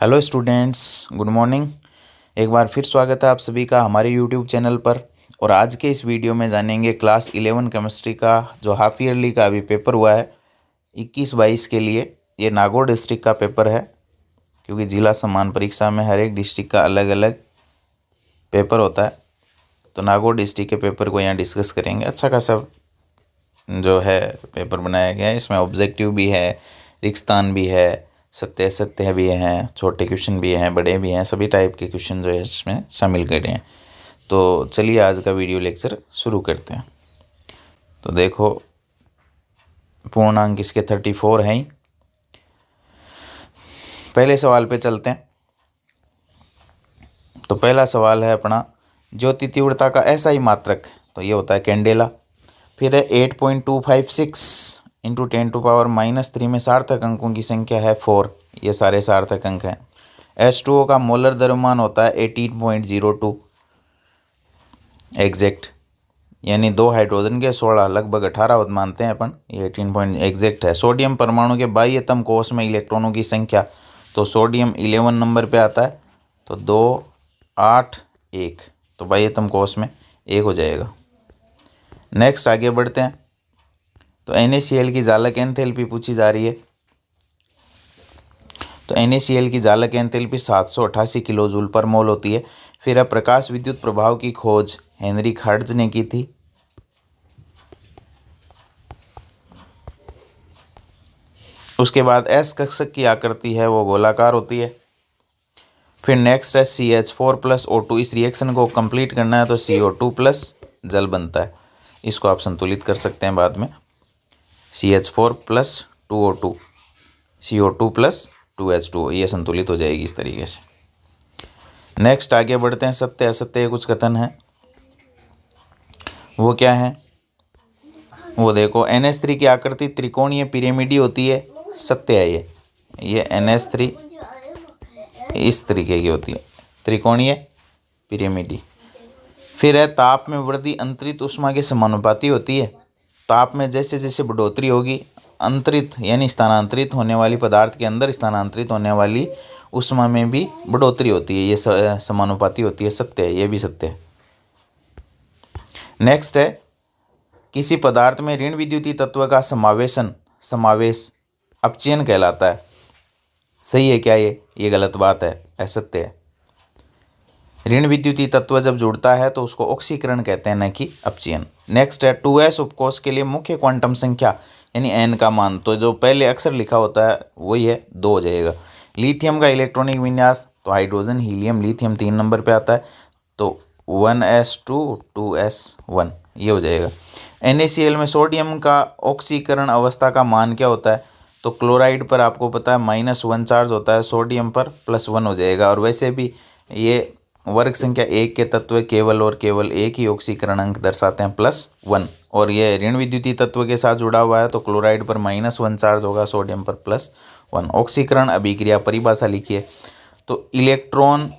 Hello students, good morning. एक बार फिर स्वागत है आप सभी का हमारे यूट्यूब चैनल पर। और आज के इस वीडियो में जानेंगे क्लास 11 केमिस्ट्री का जो हाफ ईयरली का अभी पेपर हुआ है 21-22 के लिए। ये नागौर डिस्ट्रिक्ट का पेपर है, क्योंकि जिला सम्मान परीक्षा में हर एक डिस्ट्रिक्ट का अलग अलग पेपर होता है। तो नागौर डिस्ट्रिक्ट के पेपर को यहाँ डिस्कस करेंगे। अच्छा खासा जो है पेपर बनाया गया है। इसमें ऑब्जेक्टिव भी है, रिक्तान भी है, सत्य असत्य भी हैं, छोटे क्वेश्चन भी हैं, बड़े भी हैं, सभी टाइप के क्वेश्चन जो है इसमें शामिल करे हैं। तो चलिए आज का वीडियो लेक्चर शुरू करते हैं। तो देखो, पूर्णांक इसके 34 हैं ही। पहले सवाल पे चलते हैं। तो पहला सवाल है अपना, ज्योति तीव्रता का ऐसा ही मात्रक, तो ये होता है कैंडेला। फिर है 8.256 इंटू 10⁻³ में सार्थक अंकों की संख्या है 4। ये सारे सार्थक अंक हैं। H2O का मोलर द्रव्यमान होता है 18.02 एग्जैक्ट, यानी 2 हाइड्रोजन के 16 लगभग 18 मानते हैं अपन। ये 18 एग्जैक्ट है। सोडियम परमाणु के बाह्यतम कोष में इलेक्ट्रॉनों की संख्या, तो सोडियम 11 नंबर पे आता है, तो 2 8 1, तो बाह्यतम कोष में 1 हो जाएगा। नेक्स्ट आगे बढ़ते हैं। तो NaCl की जालक एंथैल्पी पूछी जा रही है। तो NaCl की जालक एंथैल्पी 788 किलो जूल पर मोल होती है। फिर अब प्रकाश विद्युत प्रभाव की खोज हेनरी हर्ट्ज ने की थी। उसके बाद S कक्षक की आकृति है वो गोलाकार होती है। फिर नेक्स्ट है CH4+O2। इस रिएक्शन को कंप्लीट करना है तो CO2+ जल बनता है। इसको आप संतुलित कर सकते हैं बाद में। CH4+2O2 CO2+2H2O, ये संतुलित हो जाएगी इस तरीके से। नेक्स्ट आगे बढ़ते हैं। सत्य असत्य कुछ कथन है, वो क्या है वो देखो। NH3 की आकृति त्रिकोणीय पिरामिडी होती है, सत्य है ये NH3 इस तरीके की होती है, त्रिकोणीय पिरामिडी। फिर है ताप में वृद्धि अंतरित ऊष्मा के समानुपाती होती है। ताप में जैसे जैसे बढ़ोतरी होगी, अंतरित यानी स्थानांतरित होने वाली पदार्थ के अंदर स्थानांतरित होने वाली ऊष्मा में भी बढ़ोतरी होती है। ये समानुपाती होती है, सत्य है, ये भी सत्य है। नेक्स्ट है, किसी पदार्थ में ऋण विद्युतीय तत्व का समावेश अपचयन कहलाता है। सही है क्या ये गलत बात है, असत्य है। ऋण विद्युतीय तत्व जब जुड़ता है तो उसको ऑक्सीकरण कहते हैं, न कि अपचयन। नेक्स्ट है 2s उपकोष के लिए मुख्य क्वांटम संख्या यानी n का मान, तो जो पहले अक्षर लिखा होता है वही है, 2 हो जाएगा। लिथियम का इलेक्ट्रॉनिक विन्यास, तो हाइड्रोजन हीलियम लिथियम 3 नंबर पे आता है, तो 1s2 2s1 ये हो जाएगा। NaCl में सोडियम का ऑक्सीकरण अवस्था का मान क्या होता है, तो क्लोराइड पर आपको पता है -1 चार्ज होता है, सोडियम पर +1 हो जाएगा। और वैसे भी ये वर्ग संख्या 1 के तत्व केवल और केवल एक ही ऑक्सीकरण अंक दर्शाते हैं, +1। और ये ऋण विद्युतीय तत्व के साथ जुड़ा हुआ है, तो क्लोराइड पर -1 चार्ज होगा, सोडियम पर +1। ऑक्सीकरण अभिक्रिया परिभाषा लिखिए। तो इलेक्ट्रॉन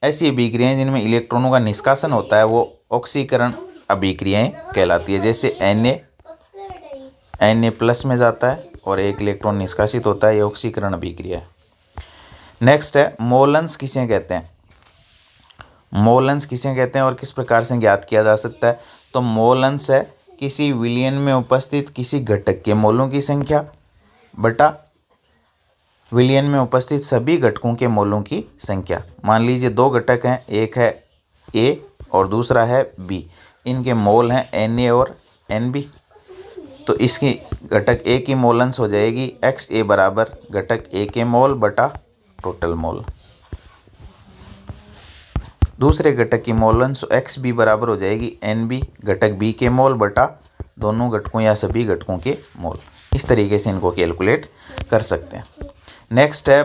ऐसी अभिक्रियाएं जिनमें इलेक्ट्रॉनों का निष्कासन होता है वो ऑक्सीकरण अभिक्रियाएं कहलाती है। जैसे Na+ में जाता है और एक इलेक्ट्रॉन निष्कासित होता है, ये ऑक्सीकरण अभिक्रिया है। नेक्स्ट है, मोलन्स किसे कहते हैं। मोलन्स किसे कहते हैं और किस प्रकार से ज्ञात किया जा सकता है, तो मोलन्स है किसी विलयन में उपस्थित किसी घटक के मोलों की संख्या बटा विलयन में उपस्थित सभी घटकों के मोलों की संख्या। मान लीजिए 2 घटक हैं, एक है A और दूसरा है B, इनके मोल हैं Na और Nb, तो इसकी घटक A की मोलन्स हो जाएगी XA बराबर घटक A के मोल बटा टोटल मोल। दूसरे घटक की मोलन्स XB बराबर हो जाएगी NB घटक B के मोल बटा दोनों घटकों या सभी घटकों के मोल। इस तरीके से इनको कैलकुलेट कर सकते हैं। नेक्स्ट है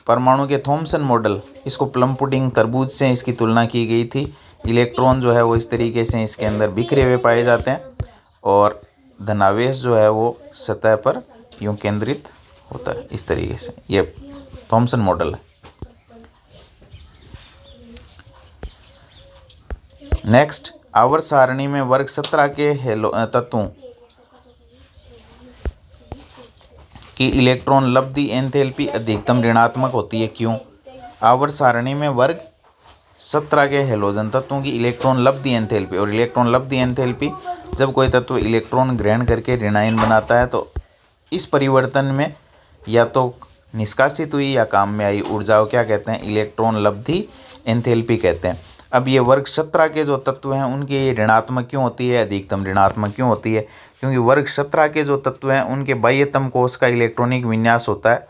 परमाणु के थॉमसन मॉडल। इसको प्लम पुडिंग तरबूज से इसकी तुलना की गई थी। इलेक्ट्रॉन जो है वो इस तरीके से इसके अंदर बिखरे हुए पाए जाते हैं और धनावेश जो है वो सतह पर यूं केंद्रित होता है, इस तरीके से। ये थॉमसन मॉडल है। नेक्स्ट, आवर्त सारणी में वर्ग 17 के तत्वों की इलेक्ट्रॉन लब्धि एंथैल्पी अधिकतम ऋणात्मक होती है, क्यों? आवर्त सारणी में वर्ग 17 के हेलोजन तत्वों की इलेक्ट्रॉन लब्धि एंथैल्पी, और इलेक्ट्रॉन लब्धि एंथैल्पी जब कोई तत्व इलेक्ट्रॉन ग्रहण करके ऋणायन बनाता है तो इस परिवर्तन में या तो निष्कासित हुई या काम में आई ऊर्जा को क्या कहते हैं, इलेक्ट्रॉन लब्धि एंथैल्पी कहते हैं। अब ये वर्ग 17 के जो तत्व हैं उनकी ये ऋणात्मक क्यों होती है, अधिकतम ऋणात्मक क्यों होती है, क्योंकि वर्ग 17 के जो तत्व हैं उनके बाह्यतम कोश का इलेक्ट्रॉनिक विन्यास होता है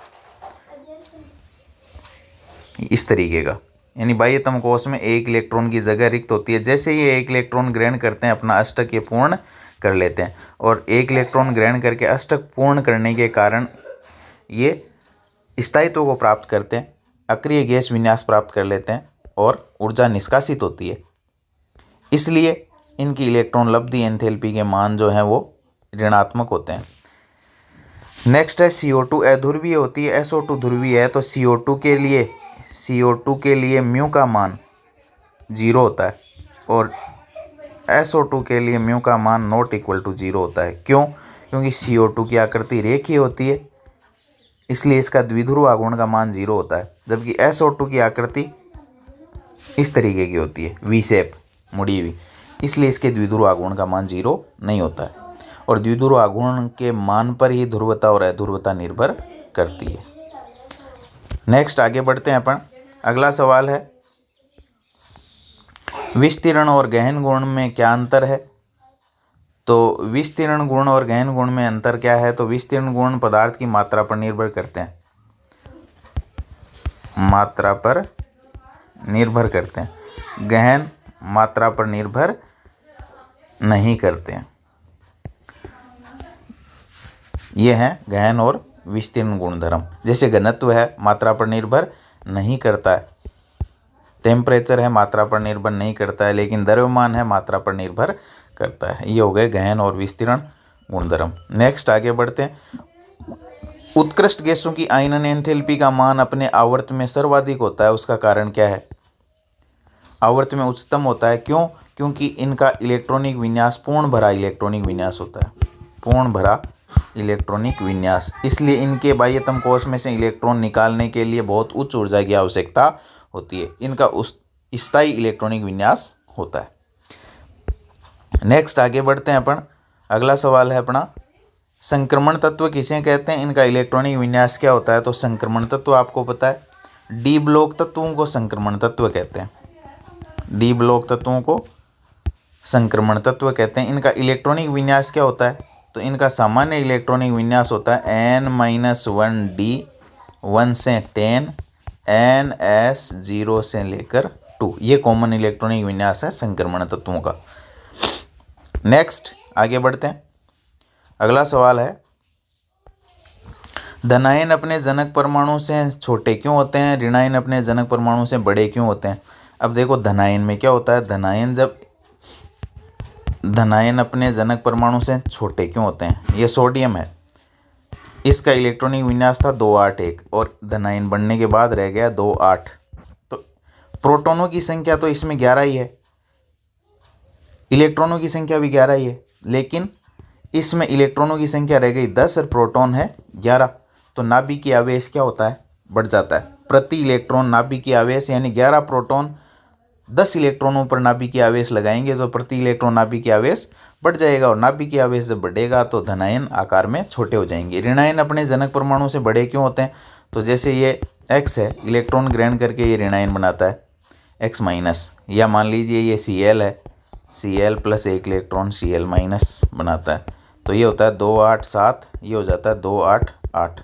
इस तरीके का, यानी बाह्यतम कोश में एक इलेक्ट्रॉन की जगह रिक्त होती है। जैसे ये एक इलेक्ट्रॉन ग्रहण करते हैं अपना अष्टक ये पूर्ण कर लेते हैं, और एक इलेक्ट्रॉन ग्रहण करके अष्टक पूर्ण करने के कारण ये स्थायित्व को प्राप्त करते हैं, अक्रिय गैस विन्यास प्राप्त कर लेते हैं और ऊर्जा निष्कासित होती है। इसलिए इनकी इलेक्ट्रॉन लब्धि एंथैल्पी के मान जो हैं वो ऋणात्मक होते हैं। नेक्स्ट है CO2 अध्रुवीय होती है, SO2 ध्रुवीय है। तो CO2 के लिए म्यू का मान 0 होता है और SO2 के लिए म्यू का मान नॉट इक्वल टू 0 होता है। क्यों? क्योंकि CO2 की आकृति रेखीय होती है, इसलिए इसका द्विध्रुव आघूर्ण का मान 0 होता है, जबकि SO2 की आकृति इस तरीके की होती है, वी शेप मुड़ी हुई, इसलिए इसके द्विध्रुव आघूर्ण का मान 0 नहीं होता है। और द्विध्रुव आघूर्ण के मान पर ही ध्रुवता और अध्रुवता निर्भर करती है। नेक्स्ट आगे बढ़ते हैं अपन। अगला सवाल है विस्तीर्ण और गहन गुण में क्या अंतर है। तो विस्तीर्ण गुण और गहन गुण में अंतर क्या है, तो विस्तीर्ण गुण पदार्थ की मात्रा पर निर्भर करते हैं, मात्रा पर निर्भर करते हैं, गहन मात्रा पर निर्भर नहीं करते हैं। ये हैं गहन और विस्तीर्ण गुणधर्म। जैसे घनत्व है मात्रा पर निर्भर नहीं करता है, टेम्परेचर है मात्रा पर निर्भर नहीं करता है, लेकिन द्रव्यमान है मात्रा पर निर्भर करता है। ये हो गए गहन और विस्तीर्ण गुणधर्म। नेक्स्ट आगे बढ़ते हैं। उत्कृष्ट गैसों की आयनन एंथैल्पी का मान अपने आवर्त में सर्वाधिक होता है, उसका कारण क्या है? आवर्त में उच्चतम होता है, क्यों? क्योंकि इनका इलेक्ट्रॉनिक विन्यास पूर्ण भरा इलेक्ट्रॉनिक विन्यास होता है, पूर्ण भरा इलेक्ट्रॉनिक विन्यास। इसलिए इनके बाह्यतम कोश में से इलेक्ट्रॉन निकालने के लिए बहुत उच्च ऊर्जा की आवश्यकता होती है, इनका स्थायी इलेक्ट्रॉनिक विन्यास होता है। नेक्स्ट आगे बढ़ते हैं अपन। अगला सवाल है अपना संक्रमण तत्व किसे कहते हैं, इनका इलेक्ट्रॉनिक विन्यास क्या होता है। तो संक्रमण तत्व आपको पता है, डी ब्लॉक तत्वों को संक्रमण तत्व कहते हैं, डी ब्लॉक तत्वों को संक्रमण तत्व कहते हैं। इनका इलेक्ट्रॉनिक विन्यास क्या होता है, तो इनका सामान्य इलेक्ट्रॉनिक विन्यास होता है N-1D 1 से 10 NS 0 से लेकर 2। ये कॉमन इलेक्ट्रॉनिक विन्यास है संक्रमण तत्वों का। नेक्स्ट आगे बढ़ते हैं। अगला सवाल है धनायन अपने जनक परमाणु से छोटे क्यों होते हैं, ऋणायन अपने जनक परमाणु से बड़े क्यों होते हैं। अब देखो धनायन में क्या होता है, धनायन अपने जनक परमाणु से छोटे क्यों होते हैं। ये सोडियम है, इसका इलेक्ट्रॉनिक विन्यास था 281 और धनायन बनने के बाद रह गया 28। तो प्रोटॉनों की संख्या तो इसमें 11 ही है, इलेक्ट्रॉनों की संख्या भी 11 ही है, लेकिन इसमें इलेक्ट्रॉनों की संख्या रह गई 10 और प्रोटॉन है 11। तो नाभिकीय आवेश क्या होता है, बढ़ जाता है। प्रति इलेक्ट्रॉन नाभिकीय आवेश यानी 11 प्रोटॉन 10 इलेक्ट्रॉनों पर नाभिकीय आवेश लगाएंगे तो प्रति इलेक्ट्रॉन नाभिकीय आवेश बढ़ जाएगा, और नाभिकीय आवेश जब बढ़ेगा तो धनायन आकार में छोटे हो जाएंगे। ऋणायन अपने जनक परमाणु से बड़े क्यों होते हैं, तो जैसे ये X है, इलेक्ट्रॉन ग्रहण करके ये ऋणायन बनाता है X माइनस, या मान लीजिए ये Cl है, Cl प्लस एक इलेक्ट्रॉन Cl माइनस बनाता है, तो ये होता है 287, ये हो जाता है 288।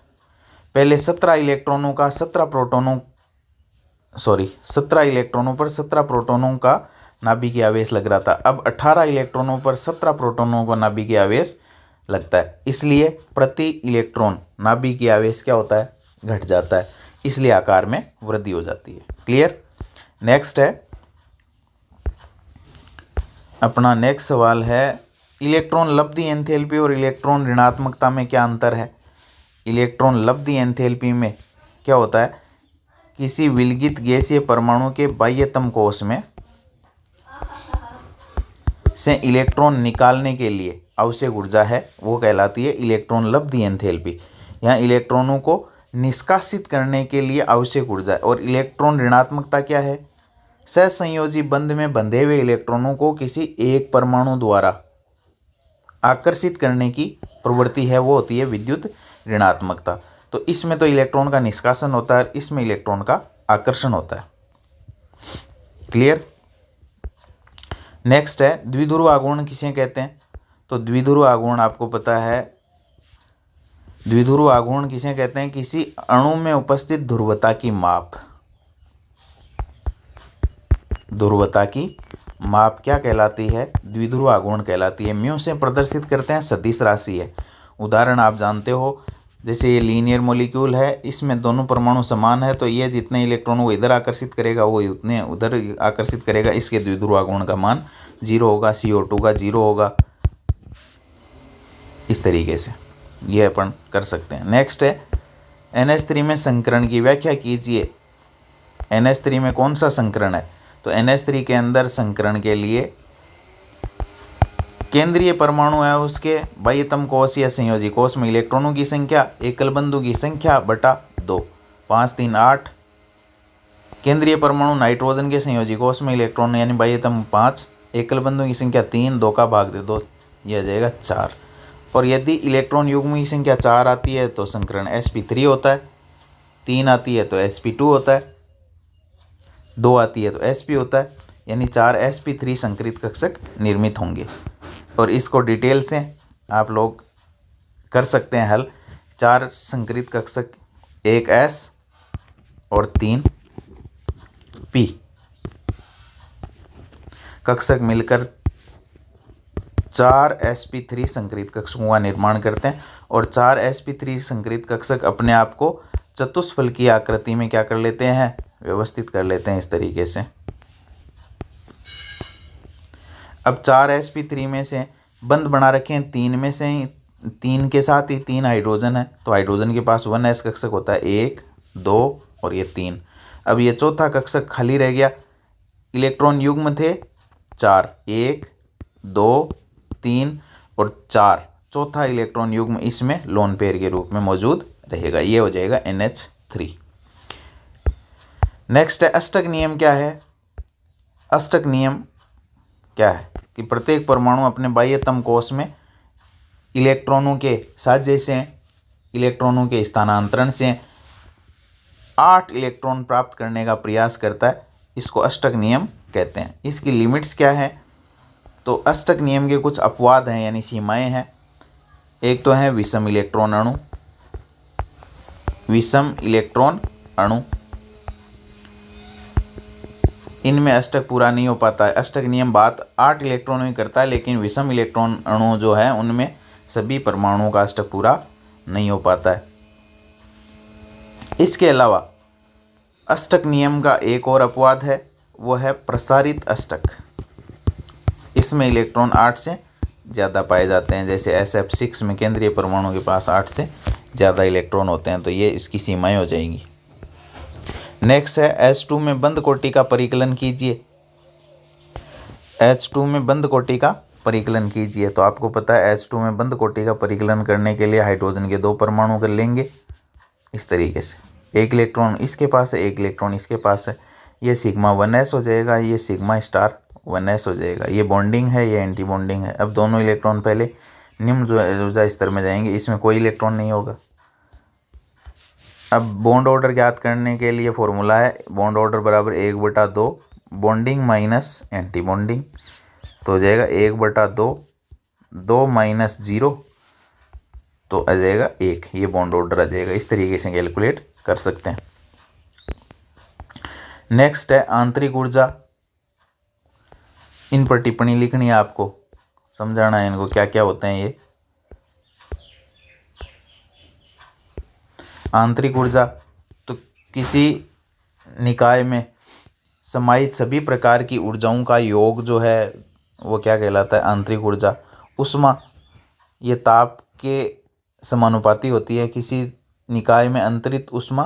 पहले 17 इलेक्ट्रॉनों पर 17 प्रोटॉनों का नाभिकीय आवेश लग रहा था, अब 18 इलेक्ट्रॉनों पर 17 प्रोटॉनों का नाभिकीय आवेश लगता है, इसलिए प्रति इलेक्ट्रॉन नाभिकीय आवेश क्या होता है, घट जाता है, इसलिए आकार में वृद्धि हो जाती है। क्लियर। नेक्स्ट है अपना नेक्स्ट सवाल है इलेक्ट्रॉन लब्धि एंथैल्पी और इलेक्ट्रॉन ऋणात्मकता में क्या अंतर है। इलेक्ट्रॉन लब्धि एंथैल्पी में क्या होता है, किसी विलगित गैसीय परमाणु के बाह्यतम कोश में से इलेक्ट्रॉन निकालने के लिए आवश्यक ऊर्जा है वो कहलाती है इलेक्ट्रॉन लब्धि एंथैल्पी। यहाँ इलेक्ट्रॉनों को निष्कासित करने के लिए आवश्यक ऊर्जा है। और इलेक्ट्रॉन ऋणात्मकता क्या है? सहसंयोजी बंध में बंधे हुए इलेक्ट्रॉनों को किसी एक परमाणु द्वारा आकर्षित करने की प्रवृत्ति है, वो होती है विद्युत ऋणात्मकता। तो इसमें तो इलेक्ट्रॉन का निष्कासन होता है, इसमें इलेक्ट्रॉन का आकर्षण होता है। क्लियर? नेक्स्ट है द्विध्रुव आघूर्ण किसे कहते हैं? तो द्विध्रुव आघूर्ण आपको पता है, द्विध्रुव आघूर्ण किसे कहते हैं? किसी अणु में उपस्थित ध्रुवता की माप। ध्रुवता की माप क्या कहलाती है? द्विध्रुव आघूर्ण कहलाती है। म्यू से प्रदर्शित करते हैं, सदिश राशि है। उदाहरण आप जानते हो, जैसे ये लीनियर मॉलिक्यूल है, इसमें दोनों परमाणु समान है, तो ये जितने इलेक्ट्रॉनों को इधर आकर्षित करेगा वो उतने उधर आकर्षित करेगा। इसके द्विध्रुव आघूर्ण का मान 0 होगा, CO2 का 0 होगा। इस तरीके से ये अपन कर सकते हैं। नेक्स्ट है NH3 में संकरण की व्याख्या कीजिए। NH3 में कौन सा संकरण है? तो NH3 के अंदर संकरण के लिए केंद्रीय परमाणु है, उसके बाह्यतम कोश या संयोजी कोश में इलेक्ट्रॉनों की संख्या एकल बंधु की संख्या बटा 2, 5, 3, 8। केंद्रीय परमाणु नाइट्रोजन के संयोजी कोश में इलेक्ट्रॉन यानी बाह्यतम 5, एकल बंधु की संख्या 3, 2 का भाग दे 2, यह आ जाएगा 4। और यदि इलेक्ट्रॉन युग्म की संख्या 4 आती है तो संकरण sp3 होता है, 3 आती है तो sp2 होता है, 2 आती है तो sp होता है, यानी 4 sp3 संकरित कक्षक निर्मित होंगे। और इसको डिटेल से आप लोग कर सकते हैं हल। 4 संकरित कक्षक, 1 s और 3 p कक्षक मिलकर 4 sp3 संकरित कक्षकों का निर्माण करते हैं। और 4 sp3 संकरित कक्षक अपने आप को चतुष्फल की आकृति में क्या कर लेते हैं? व्यवस्थित कर लेते हैं इस तरीके से। अब 4 sp3 में से बंध बना रखे हैं 3 में से, 3 के साथ ही 3 हाइड्रोजन है, तो हाइड्रोजन के पास 1s कक्षक होता है, 1, 2 और ये 3। अब ये चौथा कक्षक खाली रह गया। इलेक्ट्रॉन युग्म थे 4, 1, 2, 3 और 4। चौथा इलेक्ट्रॉन युग्म इसमें लोन पेयर के रूप में मौजूद रहेगा, ये हो जाएगा NH3। नेक्स्ट है अष्टक नियम क्या है? अष्टक नियम क्या है कि प्रत्येक परमाणु अपने बाह्यतम कोश में इलेक्ट्रॉनों के साझे से, इलेक्ट्रॉनों के स्थानांतरण से 8 इलेक्ट्रॉन प्राप्त करने का प्रयास करता है। इसको अष्टक नियम कहते हैं। इसकी लिमिट्स क्या है? तो अष्टक नियम के कुछ अपवाद हैं यानी सीमाएं हैं। एक तो है विषम इलेक्ट्रॉन अणु। विषम इलेक्ट्रॉन अणु, इनमें अष्टक पूरा नहीं हो पाता है। अष्टक नियम बात 8 इलेक्ट्रॉनों की करता है, लेकिन विषम इलेक्ट्रॉन अणु जो है उनमें सभी परमाणुओं का अष्टक पूरा नहीं हो पाता है। इसके अलावा अष्टक नियम का एक और अपवाद है, वो है प्रसारित अष्टक। इसमें इलेक्ट्रॉन 8 से ज़्यादा पाए जाते हैं, जैसे SF6 में केंद्रीय परमाणु के पास 8 से ज़्यादा इलेक्ट्रॉन होते हैं, तो ये इसकी सीमाएं हो जाएंगी। नेक्स्ट है H2 में बंद कोटि का परिकलन कीजिए। H2 में बंद कोटि का परिकलन कीजिए। तो आपको पता है H2 में बंद कोटि का परिकलन करने के लिए हाइड्रोजन के 2 परमाणु कर लेंगे इस तरीके से। 1 इलेक्ट्रॉन इसके पास है, 1 इलेक्ट्रॉन इसके पास है, ये सिग्मा 1s हो जाएगा, ये सिग्मा स्टार 1s हो जाएगा। ये बॉन्डिंग है, ये एंटी बॉन्डिंग है। अब दोनों इलेक्ट्रॉन पहले निम्न ऊर्जा स्तर में जाएंगे, इसमें कोई इलेक्ट्रॉन नहीं होगा। अब बॉन्ड ऑर्डर ज्ञात करने के लिए फॉर्मूला है बॉन्ड ऑर्डर बराबर 1/2 बॉन्डिंग माइनस एंटी बॉन्डिंग, तो हो जाएगा 1/2, 2 माइनस 0 तो आ जाएगा 1। ये बॉन्ड ऑर्डर आ जाएगा। इस तरीके से कैलकुलेट कर सकते हैं। नेक्स्ट है आंतरिक ऊर्जा। इन पर टिप्पणी लिखनी है, आपको समझाना है इनको क्या क्या होते हैं ये। आंतरिक ऊर्जा तो किसी निकाय में समाहित सभी प्रकार की ऊर्जाओं का योग जो है वो क्या कहलाता है? आंतरिक ऊर्जा। उष्मा ये ताप के समानुपाती होती है। किसी निकाय में अंतरित उष्मा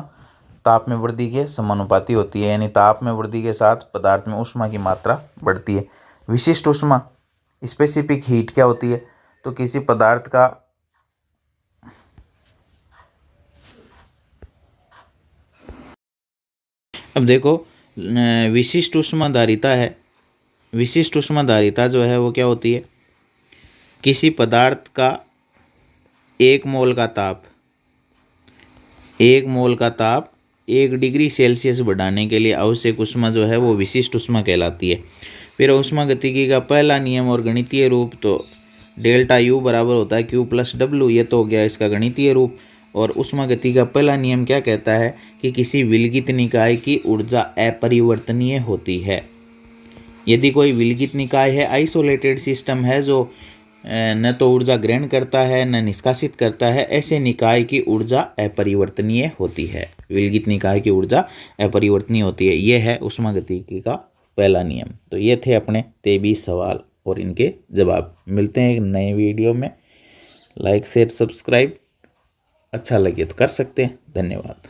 ताप में वृद्धि के समानुपाती होती है, यानी ताप में वृद्धि के साथ पदार्थ में उष्मा की मात्रा बढ़ती है। विशिष्ट उष्मा स्पेसिफिक हीट क्या होती है? तो किसी पदार्थ का अब देखो विशिष्ट ऊष्माधारिता है। विशिष्ट ऊष्माधारिता जो है वो क्या होती है? किसी पदार्थ का 1 मोल का ताप 1 डिग्री सेल्सियस बढ़ाने के लिए आवश्यक ऊष्मा जो है वो विशिष्ट ऊष्मा कहलाती है। फिर ऊष्मागतिकी का पहला नियम और गणितीय रूप, तो डेल्टा U बराबर होता है Q + W, ये तो हो गया इसका गणितीय रूप। और ऊष्मागतिकी का पहला नियम क्या कहता है कि किसी विलगित निकाय की ऊर्जा अपरिवर्तनीय होती है। यदि कोई विलगित निकाय है, आइसोलेटेड सिस्टम है, जो न तो ऊर्जा ग्रहण करता है न निष्कासित करता है, ऐसे निकाय की ऊर्जा अपरिवर्तनीय होती है। विलगित निकाय की ऊर्जा अपरिवर्तनीय होती है। ये है ऊष्मागतिकी का पहला नियम। तो ये थे अपने 23 सवाल और इनके जवाब। मिलते हैं एक नए वीडियो में। लाइक शेयर सब्सक्राइब अच्छा लगे तो कर सकते हैं। धन्यवाद।